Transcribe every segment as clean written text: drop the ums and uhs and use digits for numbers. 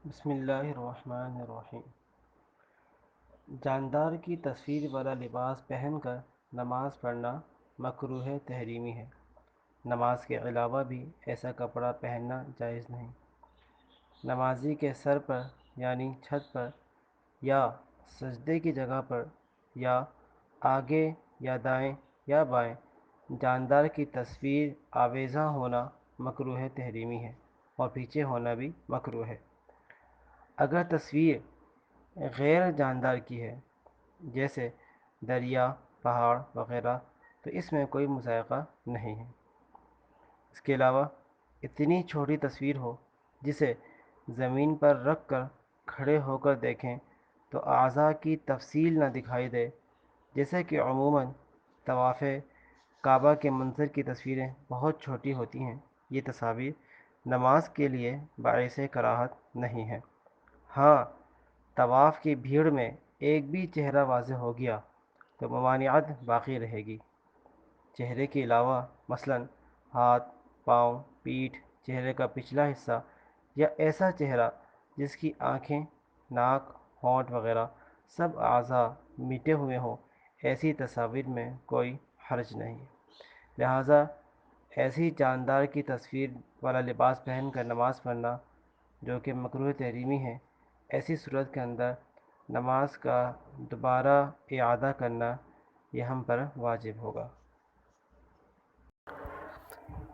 بسم اللہ الرحمن الرحیم۔ جاندار کی تصویر والا لباس پہن کر نماز پڑھنا مکروہ تحریمی ہے۔ نماز کے علاوہ بھی ایسا کپڑا پہننا جائز نہیں۔ نمازی کے سر پر یعنی چھت پر یا سجدے کی جگہ پر یا آگے یا دائیں یا بائیں جاندار کی تصویر آویزاں ہونا مکروہ تحریمی ہے اور پیچھے ہونا بھی مکروہ ہے۔ اگر تصویر غیر جاندار کی ہے جیسے دریا، پہاڑ وغیرہ تو اس میں کوئی مضائقہ نہیں ہے۔ اس کے علاوہ اتنی چھوٹی تصویر ہو جسے زمین پر رکھ کر کھڑے ہو کر دیکھیں تو اعضاء کی تفصیل نہ دکھائی دے، جیسے کہ عموماً طواف کعبہ کے منظر کی تصویریں بہت چھوٹی ہوتی ہیں، یہ تصاویر نماز کے لیے باعث کراہت نہیں ہیں۔ ہاں، طواف کی بھیڑ میں ایک بھی چہرہ واضح ہو گیا تو ممانعت باقی رہے گی۔ چہرے کے علاوہ مثلاً ہاتھ، پاؤں، پیٹھ، چہرے کا پچھلا حصہ یا ایسا چہرہ جس کی آنکھیں، ناک، ہونٹ وغیرہ سب اعضاء مٹے ہوئے ہوں، ایسی تصاویر میں کوئی حرج نہیں۔ لہٰذا ایسی جاندار کی تصویر والا لباس پہن کر نماز پڑھنا جو کہ مکروہ تحریمی ہے، ایسی صورت کے اندر نماز کا دوبارہ اعادہ کرنا یہ ہم پر واجب ہوگا۔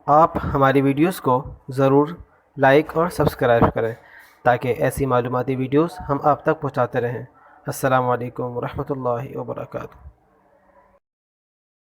آپ ہماری ویڈیوز کو ضرور لائک اور سبسکرائب کریں تاکہ ایسی معلوماتی ویڈیوز ہم آپ تک پہنچاتے رہیں۔ السلام علیکم ورحمۃ اللہ وبرکاتہ۔